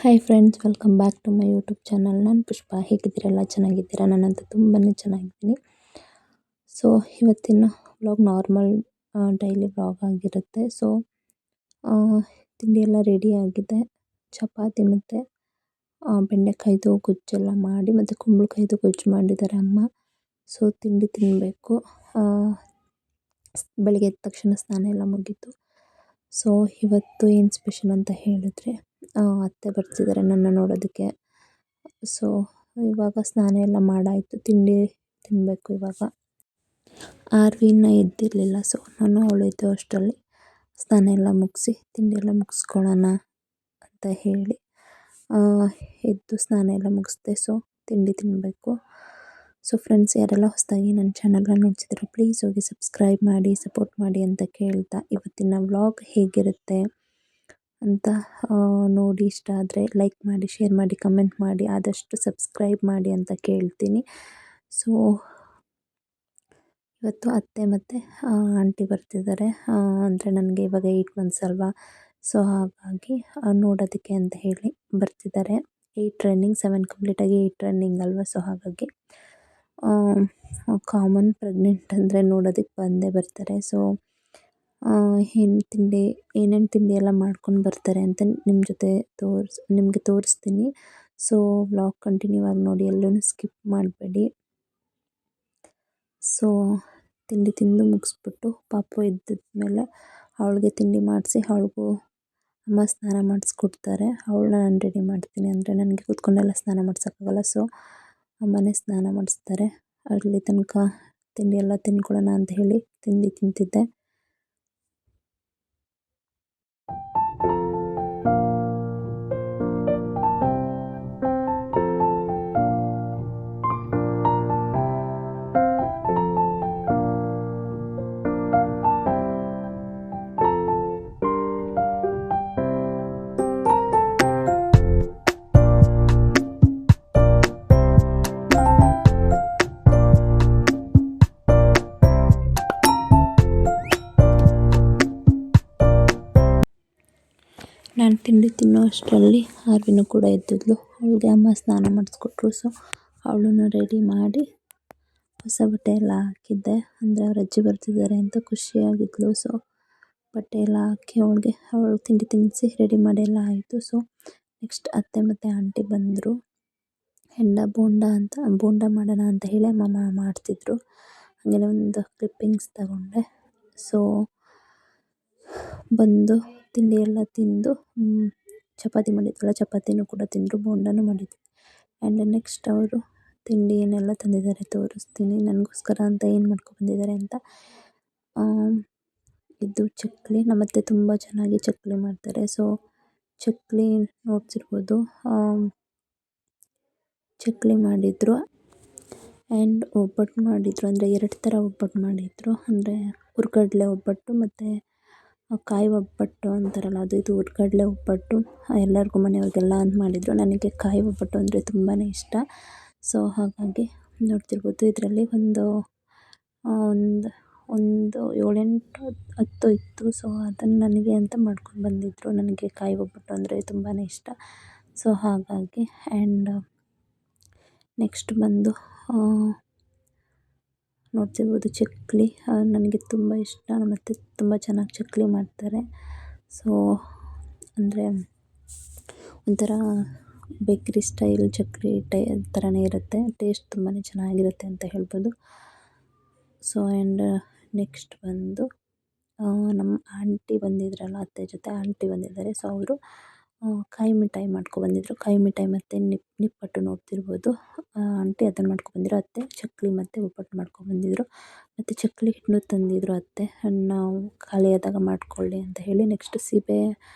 Hi friends, welcome back to my YouTube channel. ನಾನು ಪುಷ್ಪ. ಹೇಗಿದ್ದೀರಾ? ಎಲ್ಲ ಚೆನ್ನಾಗಿದ್ದೀರಾ? ನಾನಂತೂ ತುಂಬಾ ಚೆನ್ನಾಗಿದ್ದೀನಿ. ಸೊ ಇವತ್ತಿನ ವ್ಲಾಗ್ ನಾರ್ಮಲ್ ಡೈಲಿ ವ್ಲಾಗ್ ಆಗಿರುತ್ತೆ. ಸೊ ತಿಂಡಿ ಎಲ್ಲ ರೆಡಿ ಆಗಿದೆ. ಚಪಾತಿ ಮತ್ತು ಬೆಂಡೆಕಾಯ್ದು ಗೊಜ್ಜೆಲ್ಲ ಮಾಡಿ, ಮತ್ತು ಕುಂಬಳಕಾಯ್ದು ಗೊಜ್ಜು ಮಾಡಿದ್ದಾರೆ ಅಮ್ಮ. ಸೊ ತಿಂಡಿ ತಿನ್ನಬೇಕು. ಬೆಳಗ್ಗೆ ಎದ್ದ ತಕ್ಷಣ ಸ್ನಾನ ಎಲ್ಲ ಮುಗೀತು. ಸೊ ಇವತ್ತು ಏನು ಸ್ಪೆಷಲ್ ಅಂತ ಹೇಳಿದ್ರೆ, ಅತ್ತೆ ಬರ್ತಿದ್ದಾರೆ ನನ್ನ ನೋಡೋದಕ್ಕೆ. ಸೊ ಇವಾಗ ಸ್ನಾನ ಎಲ್ಲ ಮಾಡಾಯಿತು, ತಿಂಡಿ ತಿನ್ನಬೇಕು ಇವಾಗ. ಆರ್ವಿನ ಎದ್ದಿರಲಿಲ್ಲ. ಸೊ ನಾನು ಅವಳು ಎದ್ದು ಅಷ್ಟರಲ್ಲಿ ಸ್ನಾನ ಎಲ್ಲ ಮುಗಿಸಿ ತಿಂಡಿ ಎಲ್ಲ ಮುಗಿಸ್ಕೊಳ್ಳೋಣ ಅಂತ ಹೇಳಿ ಎದ್ದು ಸ್ನಾನ ಎಲ್ಲ ಮುಗಿಸ್ದೆ. ಸೊ ತಿಂಡಿ ತಿನ್ನಬೇಕು. ಸೊ ಫ್ರೆಂಡ್ಸ್, ಯಾರೆಲ್ಲ ಹೊಸದಾಗಿ ನನ್ನ ಚಾನಲ್ನ ನೋಡ್ತಿದ್ದೀರೋ ಪ್ಲೀಸ್ ಹೋಗಿ ಸಬ್ಸ್ಕ್ರೈಬ್ ಮಾಡಿ, ಸಪೋರ್ಟ್ ಮಾಡಿ ಅಂತ ಕೇಳ್ತಾ, ಇವತ್ತಿನ ವ್ಲಾಗ್ ಹೇಗಿರುತ್ತೆ ಅಂತ ನೋಡಿ ಇಷ್ಟ ಆದರೆ ಲೈಕ್ ಮಾಡಿ, ಶೇರ್ ಮಾಡಿ, ಕಮೆಂಟ್ ಮಾಡಿ, ಆದಷ್ಟು ಸಬ್ಸ್ಕ್ರೈಬ್ ಮಾಡಿ ಅಂತ ಕೇಳ್ತೀನಿ. ಸೊ ಇವತ್ತು ಅತ್ತೆ ಮತ್ತು ಆಂಟಿ ಬರ್ತಿದ್ದಾರೆ. ಅಂದರೆ ನನಗೆ ಇವಾಗ 8 ಮಂತ್ಸ್ ಅಲ್ವಾ. ಸೊ ಹಾಗಾಗಿ ನೋಡೋದಕ್ಕೆ ಅಂತ ಹೇಳಿ ಬರ್ತಿದ್ದಾರೆ. 8 ರನ್ನಿಂಗ್, 7 ಕಂಪ್ಲೀಟಾಗಿ 8 ರನ್ನಿಂಗ್ ಅಲ್ವಾ. ಸೊ ಹಾಗಾಗಿ ಕಾಮನ್ ಪ್ರೆಗ್ನೆಂಟ್ ಅಂದರೆ ನೋಡೋದಕ್ಕೆ ಬಂದೇ ಬರ್ತಾರೆ. ಸೊ ಏನೇನು ತಿಂಡಿ ಎಲ್ಲ ಮಾಡ್ಕೊಂಡು ಬರ್ತಾರೆ ಅಂತ ನಿಮಗೆ ತೋರಿಸ್ತೀನಿ. ಸೊ ವ್ಲಾಗ್ ಕಂಟಿನ್ಯೂ ಆಗಿ ನೋಡಿ, ಎಲ್ಲೂ ಸ್ಕಿಪ್ ಮಾಡಬೇಡಿ. ಸೊ ತಿಂಡಿ ತಿಂದು ಮುಗಿಸ್ಬಿಟ್ಟು ಪಾಪು ಎದ್ದಿದ್ಮೇಲೆ ಅವಳಿಗೆ ತಿಂಡಿ ಮಾಡಿಸಿ, ಅವಳಿಗೂ ಅಮ್ಮ ಸ್ನಾನ ಮಾಡಿಸ್ಕೊಡ್ತಾರೆ. ಅವಳನ್ನ ನಾನು ರೆಡಿ ಮಾಡ್ತೀನಿ. ಅಂದರೆ ನನಗೆ ಕೂತ್ಕೊಂಡೆಲ್ಲ ಸ್ನಾನ ಮಾಡ್ಸೋಕ್ಕಾಗಲ್ಲ. ಸೊ ಅಮ್ಮನೇ ಸ್ನಾನ ಮಾಡಿಸ್ತಾರೆ. ಅಲ್ಲಿ ತನಕ ತಿಂಡಿ ಎಲ್ಲ ತಿನ್ಕೊಳ್ಳೋಣ ಅಂತ ಹೇಳಿ ತಿಂಡಿ ತಿಂತಿದ್ದೆ. ನಾನು ತಿಂಡಿ ತಿನ್ನೋ ಅಷ್ಟರಲ್ಲಿ ಆರ್ವಿನೂ ಕೂಡ ಎದ್ದಿದ್ಲು. ಅವಳಿಗೆ ಅಮ್ಮ ಸ್ನಾನ ಮಾಡಿಸ್ಕೊಟ್ರು. ಸೊ ಅವಳನ್ನು ರೆಡಿ ಮಾಡಿ ಹೊಸ ಬಟ್ಟೆ ಎಲ್ಲ ಹಾಕಿದ್ದೆ. ಅಂದರೆ ಅವ್ರ ಅಜ್ಜಿ ಬರ್ತಿದ್ದಾರೆ ಅಂತ ಖುಷಿಯಾಗಿದ್ಲು. ಸೊ ಬಟ್ಟೆ ಎಲ್ಲ ಹಾಕಿ ಅವಳು ತಿಂಡಿ ತಿನ್ನಿಸಿ ರೆಡಿ ಮಾಡಿ ಎಲ್ಲ ಆಯಿತು. ಸೊ ನೆಕ್ಸ್ಟ್ ಅತ್ತೆ ಮತ್ತು ಆಂಟಿ ಬಂದರು. ಬೋಂಡ ಮಾಡೋಣ ಅಂತ ಹೇಳಿ ಅಮ್ಮ ಮಾಡ್ತಿದ್ರು. ಹಾಗೆಯೇ ಒಂದು ಕ್ಲಿಪ್ಪಿಂಗ್ಸ್ ತಗೊಂಡೆ. ಸೊ ಬಂದು ತಿಂಡಿ ಎಲ್ಲ ತಿಂದು ಚಪಾತಿ ಮಾಡಿದ್ವಲ್ಲ, ಚಪಾತಿನೂ ಕೂಡ ತಿಂದರು, ಬೋಂಡನೂ ಮಾಡಿದ್ವಿ. ಆ್ಯಂಡ್ ನೆಕ್ಸ್ಟ್ ಅವರು ತಿಂಡಿ ಏನೆಲ್ಲ ತಂದಿದ್ದಾರೆ ತೋರಿಸ್ತೀನಿ. ನನಗೋಸ್ಕರ ಅಂತ ಏನು ಮಾಡ್ಕೊಬಂದಿದ್ದಾರೆ ಅಂತ. ಇದು ಚಕ್ಕಲಿ. ನಮ್ಮತ್ತೆ ತುಂಬ ಚೆನ್ನಾಗಿ ಚಕ್ಕಲಿ ಮಾಡ್ತಾರೆ. ಸೊ ಚಕ್ಕಲಿ ನೋಡ್ತಿರ್ಬೋದು, ಚಕ್ಕಲಿ ಮಾಡಿದರು. ಆ್ಯಂಡ್ ಒಬ್ಬಟ್ಟು ಮಾಡಿದರು. ಅಂದರೆ 2 ಥರ ಒಬ್ಬಟ್ಟು ಮಾಡಿದರು. ಅಂದರೆ ಹುರ್ಗಡ್ಲೆ ಒಬ್ಬಟ್ಟು ಮತ್ತು ಕಾಯಿ ಒಬ್ಬಟ್ಟು ಅಂತಾರಲ್ಲ, ಇದು ಹುರ್ಗಡ್ಲೆ ಒಬ್ಬಟ್ಟು. ಎಲ್ಲರಿಗೂ ಮನೆಯವ್ರಿಗೆಲ್ಲ ಅಂತ ಮಾಡಿದರು. ನನಗೆ ಕಾಯಿ ಒಬ್ಬಟ್ಟು ಅಂದರೆ ತುಂಬಾ ಇಷ್ಟ. ಸೊ ಹಾಗಾಗಿ ನೋಡ್ತಿರ್ಬೋದು, ಇದರಲ್ಲಿ ಒಂದು 7-8 10 ಇತ್ತು. ಸೊ ಅದನ್ನು ನನಗೆ ಅಂತ ಮಾಡ್ಕೊಂಡು ಬಂದಿದ್ದರು. ನನಗೆ ಕಾಯಿ ಒಬ್ಬಟ್ಟು ಅಂದರೆ ತುಂಬಾ ಇಷ್ಟ. ಸೊ ಹಾಗಾಗಿ ಆ್ಯಂಡ್ ನೆಕ್ಸ್ಟ್ ಬಂದು ನೋಡ್ತಿರ್ಬೋದು ಚಕ್ಕಲಿ. ನನಗೆ ತುಂಬ ಇಷ್ಟ. ನಮ್ಮತ್ತೆ ತುಂಬ ಚೆನ್ನಾಗಿ ಚಕ್ಕಲಿ ಮಾಡ್ತಾರೆ. ಸೊ ಅಂದರೆ ಒಂಥರ ಬೇಕ್ರಿ ಸ್ಟೈಲ್ ಚಕ್ಕಲಿ ಥರನೇ ಇರುತ್ತೆ. ಟೇಸ್ಟ್ ತುಂಬಾ ಚೆನ್ನಾಗಿರುತ್ತೆ ಅಂತ ಹೇಳ್ಬೋದು. ಸೊ ಆ್ಯಂಡ್ ನೆಕ್ಸ್ಟ್ ಬಂದು ನಮ್ಮ ಆಂಟಿ ಬಂದಿದ್ರಲ್ಲ, ಅತ್ತೆ ಜೊತೆ ಆಂಟಿ ಬಂದಿದ್ದಾರೆ. ಸೊ ಅವರು ಕಾಯಿ ಮಿಠಾಯಿ ಮಾಡ್ಕೊಬಂದಿದ್ರು. ಕಾಯಿ ಮಿಠಾಯಿ ಮತ್ತು ನಿಪ್ಪಟ್ಟು ನೋಡ್ತಿರ್ಬೋದು. ಆಂಟಿ ಅದನ್ನು ಮಾಡ್ಕೊಬಂದಿದ್ರು. ಅತ್ತೆ ಚಕ್ಕಲಿ ಮತ್ತು ಒಬ್ಬಟ್ಟು ಮಾಡ್ಕೊಬಂದಿದ್ರು. ಮತ್ತು ಚಕ್ಕಲಿ ಹಿಟ್ಟನ್ನು ತಂದಿದ್ರು ಅತ್ತೆ, ನಾವು ಖಾಲಿ ಆದಾಗ ಮಾಡ್ಕೊಳ್ಳಿ ಅಂತ ಹೇಳಿ. ನೆಕ್ಸ್ಟ್ ಸೀಬೆ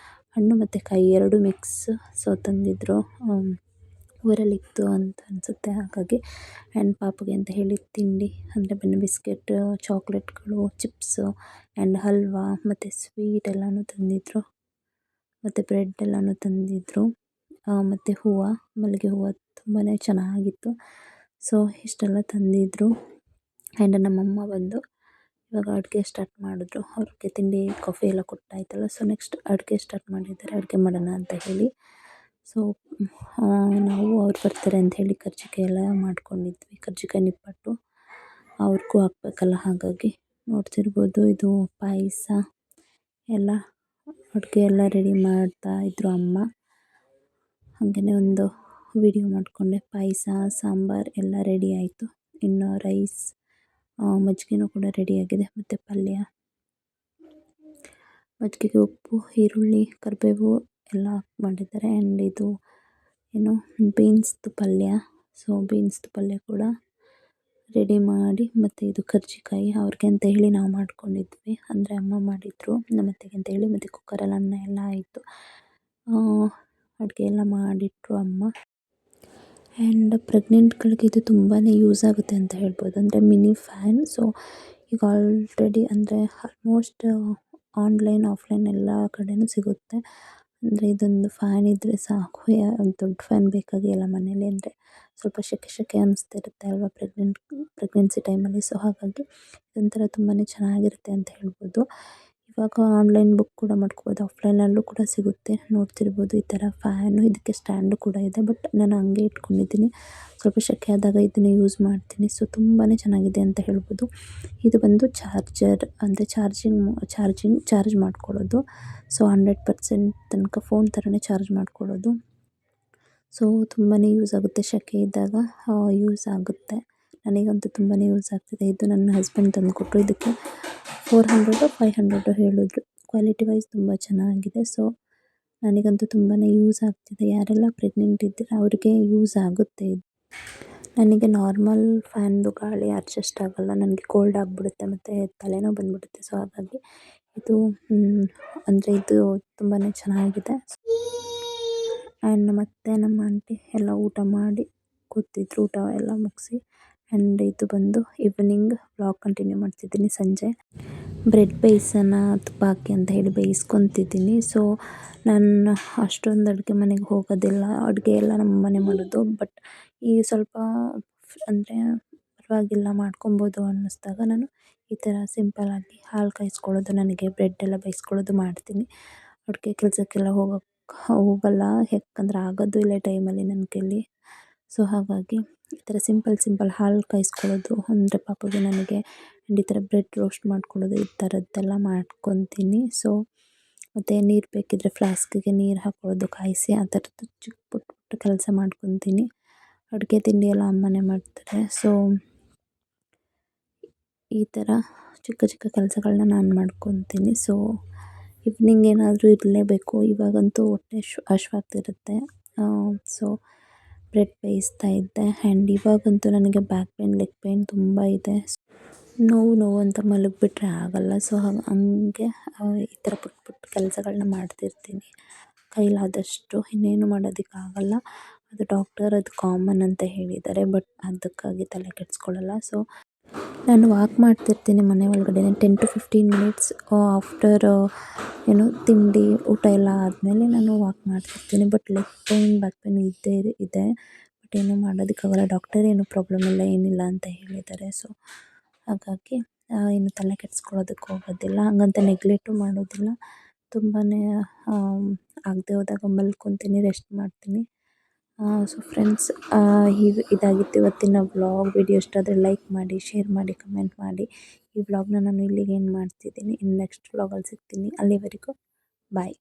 ಹಣ್ಣು ಮತ್ತು ಕಾಯಿ 2 ಮಿಕ್ಸ್ ಸೊ ತಂದಿದ್ರು. ಊರಲ್ಲಿತ್ತು ಅಂತ ಅನಿಸುತ್ತೆ, ಹಾಗಾಗಿ. ಆ್ಯಂಡ್ ಪಾಪುಗೆ ಅಂತ ಹೇಳಿ ತಿಂಡಿ ಅಂದರೆ ಬಿಸ್ಕೆಟ್, ಚಾಕ್ಲೇಟ್ಗಳು, ಚಿಪ್ಸು ಆ್ಯಂಡ್ ಹಲ್ವಾ ಮತ್ತು ಸ್ವೀಟ್ ಎಲ್ಲನೂ ತಂದಿದ್ರು. ಮತ್ತು ಬ್ರೆಡ್ ಎಲ್ಲನೂ ತಂದಿದ್ರು. ಮತ್ತು ಮಲ್ಲಿಗೆ ಹೂವು ತುಂಬಾ ಚೆನ್ನಾಗಿತ್ತು. ಸೊ ಇಷ್ಟೆಲ್ಲ ತಂದಿದ್ರು. ಆ್ಯಂಡ್ ನಮ್ಮಮ್ಮ ಬಂದು ಇವಾಗ ಅಡುಗೆ ಸ್ಟಾರ್ಟ್ ಮಾಡಿದ್ರು. ಅವ್ರಿಗೆ ತಿಂಡಿ ಕಾಫಿ ಎಲ್ಲ ಕೊಟ್ಟಾಯ್ತಲ್ಲ. ಸೊ ನೆಕ್ಸ್ಟ್ ಅಡುಗೆ ಸ್ಟಾರ್ಟ್ ಮಾಡಿದ್ದಾರೆ, ಅಡುಗೆ ಮಾಡೋಣ ಅಂತ ಹೇಳಿ. ಸೊ ನಾವು ಅವ್ರು ಬರ್ತಾರೆ ಅಂತ ಹೇಳಿ ಕರ್ಜಿಕಾಯಿ ಎಲ್ಲ ಮಾಡ್ಕೊಂಡಿದ್ವಿ. ಕರ್ಜಿಕಾಯಿ ನಿಪ್ಪಟ್ಟು ಅವ್ರಿಗೂ ಹಾಕ್ಬೇಕಲ್ಲ, ಹಾಗಾಗಿ ನೋಡ್ತಿರ್ಬೋದು ಇದು ಪಾಯಸ ಎಲ್ಲ ಅಡುಗೆ ಎಲ್ಲ ರೆಡಿ ಮಾಡ್ತಾಯಿದ್ರು ಅಮ್ಮ. ಹಾಗೆಯೇ ಒಂದು ವಿಡಿಯೋ ಮಾಡಿಕೊಂಡೆ. ಪಾಯಸ ಸಾಂಬಾರು ಎಲ್ಲ ರೆಡಿ ಆಯಿತು. ಇನ್ನು ರೈಸ್ ಮಜ್ಜಿಗೆನೂ ಕೂಡ ರೆಡಿಯಾಗಿದೆ, ಮತ್ತು ಪಲ್ಯ, ಮಜ್ಜಿಗೆಗೆ ಉಪ್ಪು, ಈರುಳ್ಳಿ, ಕರಿಬೇವು ಎಲ್ಲ ಮಾಡಿದ್ದಾರೆ. ಆ್ಯಂಡ್ ಇದು ಏನು ಬೀನ್ಸ್ದು ಪಲ್ಯ. ಸೊ ಬೀನ್ಸ್ದು ಪಲ್ಯ ಕೂಡ ರೆಡಿ ಮಾಡಿ, ಮತ್ತು ಇದು ಕರ್ಜಿಕಾಯಿ ಅವ್ರಿಗೆ ಅಂತ ಹೇಳಿ ನಾವು ಮಾಡ್ಕೊಂಡಿದ್ವಿ. ಅಂದರೆ ಅಮ್ಮ ಮಾಡಿದರು ನಮ್ಮ ಅತ್ತೆಗೆ ಅಂತ ಹೇಳಿ. ಮತ್ತು ಕುಕ್ಕರಲ್ಲಿ ಅನ್ನ ಎಲ್ಲ ಆಯಿತು, ಅಡುಗೆ ಎಲ್ಲ ಮಾಡಿಟ್ರು ಅಮ್ಮ. ಆ್ಯಂಡ್ ಪ್ರೆಗ್ನೆಂಟ್ಗಳಿಗೆ ಇದು ತುಂಬಾ ಯೂಸ್ ಆಗುತ್ತೆ ಅಂತ ಹೇಳ್ಬೋದು. ಅಂದರೆ ಮಿನಿ ಫ್ಯಾನ್. ಸೊ ಈಗ ಆಲ್ರೆಡಿ ಅಂದರೆ ಆಲ್ಮೋಸ್ಟ್ ಆನ್ಲೈನ್ ಆಫ್ಲೈನ್ ಎಲ್ಲ ಕಡೆಯೂ ಸಿಗುತ್ತೆ. ಅಂದರೆ ಇದೊಂದು ಫ್ಯಾನ್ ಇದ್ದರೆ ಸಾಕು, ಒಂದು ದೊಡ್ಡ ಫ್ಯಾನ್ ಬೇಕಾಗಿಲ್ಲ ಮನೇಲಿ. ಅಂದರೆ ಸ್ವಲ್ಪ ಸೆಕೆ ಅನ್ನಿಸ್ತಿರುತ್ತೆ ಅಲ್ವಾ ಪ್ರೆಗ್ನೆನ್ಸಿ ಟೈಮಲ್ಲಿ. ಸೊ ಹಾಗಾಗಿ ಇದೊಂಥರ ತುಂಬಾ ಚೆನ್ನಾಗಿರುತ್ತೆ ಅಂತ ಹೇಳ್ಬೋದು. ಇವಾಗ ಆನ್ಲೈನ್ ಬುಕ್ ಕೂಡ ಮಾಡ್ಕೋಬೋದು, ಆಫ್ಲೈನಲ್ಲೂ ಕೂಡ ಸಿಗುತ್ತೆ. ನೋಡ್ತಿರ್ಬೋದು ಈ ಥರ ಫ್ಯಾನು, ಇದಕ್ಕೆ ಸ್ಟ್ಯಾಂಡು ಕೂಡ ಇದೆ. ಬಟ್ ನಾನು ಹಂಗೆ ಇಟ್ಕೊಂಡಿದ್ದೀನಿ, ಸ್ವಲ್ಪ ಸೆಕೆ ಆದಾಗ ಇದನ್ನು ಯೂಸ್ ಮಾಡ್ತೀನಿ. ಸೊ ತುಂಬಾ ಚೆನ್ನಾಗಿದೆ ಅಂತ ಹೇಳ್ಬೋದು. ಇದು ಬಂದು ಚಾರ್ಜರ್, ಅಂದರೆ ಚಾರ್ಜ್ ಮಾಡ್ಕೊಳ್ಳೋದು. ಸೊ 100% ತನಕ ಫೋನ್ ಥರನೇ ಚಾರ್ಜ್ ಮಾಡ್ಕೊಳ್ಳೋದು. ಸೊ ತುಂಬಾ ಯೂಸ್ ಆಗುತ್ತೆ, ಸೆಕೆ ಇದ್ದಾಗ ಯೂಸ್ ಆಗುತ್ತೆ. ನನಗಂತೂ ತುಂಬಾ ಯೂಸ್ ಆಗ್ತಿದೆ. ಇದು ನನ್ನ ಹಸ್ಬೆಂಡ್ ತಂದುಕೊಟ್ರು. ಇದಕ್ಕೆ 400 ಹೇಳಿದ್ರು. ಕ್ವಾಲಿಟಿ ವೈಸ್ ತುಂಬ ಚೆನ್ನಾಗಿದೆ. ಸೊ ನನಗಂತೂ ತುಂಬಾ ಯೂಸ್ ಆಗ್ತಿದೆ. ಯಾರೆಲ್ಲ ಪ್ರೆಗ್ನೆಂಟ್ ಇದ್ದೀರ ಅವ್ರಿಗೆ ಯೂಸ್ ಆಗುತ್ತೆ ಇದು. ನನಗೆ ನಾರ್ಮಲ್ ಫ್ಯಾನ್ದು ಗಾಳಿ ಅಡ್ಜಸ್ಟ್ ಆಗೋಲ್ಲ, ನನಗೆ ಕೋಲ್ಡ್ ಆಗಿಬಿಡುತ್ತೆ ಮತ್ತು ತಲೆನೋವು ಬಂದುಬಿಡುತ್ತೆ. ಸೊ ಹಾಗಾಗಿ ಇದು ಅಂದರೆ ಇದು ತುಂಬಾ ಚೆನ್ನಾಗಿದೆ. ಆ್ಯಂಡ್ ನಮ್ಮ ಅತ್ತೆ ನಮ್ಮ ಆಂಟಿ ಎಲ್ಲ ಊಟ ಮಾಡಿ ಕೂತಿದ್ರು, ಊಟ ಎಲ್ಲ ಮುಗಿಸಿ. ಆ್ಯಂಡ್ ಇದು ಬಂದು ಈವ್ನಿಂಗ್ ವ್ಲಾಗ್ ಕಂಟಿನ್ಯೂ ಮಾಡ್ತಿದ್ದೀನಿ. ಸಂಜೆ ಬ್ರೆಡ್ ಬೇಯಿಸೋಣ ತುಪ್ಪ ಹಾಕಿ ಅಂತ ಹೇಳಿ ಬೇಯಿಸ್ಕೊತಿದ್ದೀನಿ. ಸೊ ನಾನು ಅಷ್ಟೊಂದು ಅಡುಗೆ ಮನೆಗೆ ಹೋಗೋದಿಲ್ಲ, ಅಡುಗೆ ಎಲ್ಲ ನಮ್ಮ ಮನೆ ಮಾಡೋದು. ಬಟ್ ಈ ಸ್ವಲ್ಪ ಅಂದರೆ ಪರವಾಗಿಲ್ಲ ಮಾಡ್ಕೊಬೋದು ಅನ್ನಿಸ್ದಾಗ ನಾನು ಈ ಥರ ಸಿಂಪಲ್ಲಾಗಿ ಹಾಲು ಕಾಯಿಸ್ಕೊಳ್ಳೋದು, ನನಗೆ ಬ್ರೆಡ್ ಎಲ್ಲ ಬೇಯಿಸ್ಕೊಳ್ಳೋದು ಮಾಡ್ತೀನಿ. ಅಡುಗೆ ಕೆಲಸಕ್ಕೆಲ್ಲ ಹೋಗಲ್ಲ, ಯಾಕಂದರೆ ಆಗೋದು ಇಲ್ಲ ಟೈಮಲ್ಲಿ ನನ್ನ ಕೈಲಿ. ಸೊ ಹಾಗಾಗಿ ಈ ಥರ ಸಿಂಪಲ್ ಹಾಲು ಕಾಯಿಸ್ಕೊಳ್ಳೋದು ಅಂದರೆ ಪಾಪಗೆ ನನಗೆ, ಆ್ಯಂಡ್ ಈ ಥರ ಬ್ರೆಡ್ ರೋಸ್ಟ್ ಮಾಡ್ಕೊಳ್ಳೋದು, ಈ ಥರದ್ದೆಲ್ಲ ಮಾಡ್ಕೊತೀನಿ. ಸೊ ಮತ್ತು ನೀರು ಬೇಕಿದ್ದರೆ ಫ್ಲಾಸ್ಕಿಗೆ ನೀರು ಹಾಕೊಳ್ಳೋದು ಕಾಯಿಸಿ, ಆ ಥರದ್ದು ಚಿಕ್ಕ ಪುಟ್ಟ ಕೆಲಸ ಮಾಡ್ಕೊತೀನಿ. ಅಡುಗೆ ತಿಂಡಿ ಎಲ್ಲ ಅಮ್ಮನೇ ಮಾಡ್ತಾರೆ. ಸೊ ಈ ಥರ ಚಿಕ್ಕ ಕೆಲಸಗಳನ್ನ ನಾನು ಮಾಡ್ಕೊತೀನಿ. ಸೊ ಈವ್ನಿಂಗ್ ಏನಾದರೂ ಇರಲೇಬೇಕು. ಇವಾಗಂತೂ ಹೊಟ್ಟೆ ಹಶ್ವಾಗ್ತಿರುತ್ತೆ. ಸೊ ಬ್ರೆಡ್ ಬೇಯಿಸ್ತಾ ಇದ್ದೆ. ಆ್ಯಂಡ್ ಇವಾಗಂತೂ ನನಗೆ ಬ್ಯಾಕ್ ಪೇನ್, ಲೆಗ್ ಪೇನ್ ತುಂಬ ಇದೆ. ನೋವು ಅಂತ ಮಲಗಿಬಿಟ್ರೆ ಆಗಲ್ಲ. ಸೊ ಹಂಗೆ ಈ ಥರ ಪುಟ್ಟ ಕೆಲಸಗಳನ್ನ ಮಾಡ್ತಿರ್ತೀನಿ ಕೈಲಾದಷ್ಟು. ಇನ್ನೇನು ಮಾಡೋದಕ್ಕಾಗಲ್ಲ, ಅದು ಡಾಕ್ಟರ್ ಅದು ಕಾಮನ್ ಅಂತ ಹೇಳಿದ್ದಾರೆ. ಬಟ್ ಅದಕ್ಕಾಗಿ ತಲೆ ಕೆಡಿಸ್ಕೊಳ್ಳಲ್ಲ. ಸೊ ನಾನು ವಾಕ್ ಮಾಡ್ತಿರ್ತೀನಿ ಮನೆ ಒಳಗಡೆ 10 to 15 ಮಿನಿಟ್ಸ್ ಆಫ್ಟರ್ ತಿಂಡಿ ಊಟ ಎಲ್ಲ ಆದಮೇಲೆ ನಾನು ವಾಕ್ ಮಾಡ್ತಿರ್ತೀನಿ. But leg pain, back pain ಇದ್ದೇ ಇದೆ. ಬಟ್ ಏನೂ ಮಾಡೋದಕ್ಕಾಗಲ್ಲ, ಡಾಕ್ಟರ್ ಏನೂ ಪ್ರಾಬ್ಲಮ್ ಇಲ್ಲ ಏನಿಲ್ಲ ಅಂತ ಹೇಳಿದ್ದಾರೆ. ಸೊ ಹಾಗಾಗಿ ಏನು ತಲೆ ಕೆಡಿಸ್ಕೊಳ್ಳೋದಕ್ಕೆ ಹೋಗೋದಿಲ್ಲ, ಹಂಗಂತ ನೆಗ್ಲೆಕ್ಟು ಮಾಡೋದಿಲ್ಲ. ತುಂಬಾ ಆಗದೆ ಹೋದಾಗ ಮಲ್ಕೊತೀನಿ, ರೆಸ್ಟ್ ಮಾಡ್ತೀನಿ. ಸೊ ಫ್ರೆಂಡ್ಸ್, ಇದಾಗಿತ್ತು ಇವತ್ತಿನ ವ್ಲಾಗ್. ವಿಡಿಯೋ ಇಷ್ಟ ಆದರೆ ಲೈಕ್ ಮಾಡಿ, ಶೇರ್ ಮಾಡಿ, ಕಮೆಂಟ್ ಮಾಡಿ. ಈ ವ್ಲಾಗ್ನ ನಾನು ಇಲ್ಲಿಗೆ ಎಂಡ್ ಮಾಡ್ತಿದ್ದೀನಿ. ಇನ್ನು ನೆಕ್ಸ್ಟ್ ವ್ಲಾಗಲ್ಲಿ ಸಿಗ್ತೀನಿ. ಅಲ್ಲಿವರೆಗೂ ಬಾಯ್.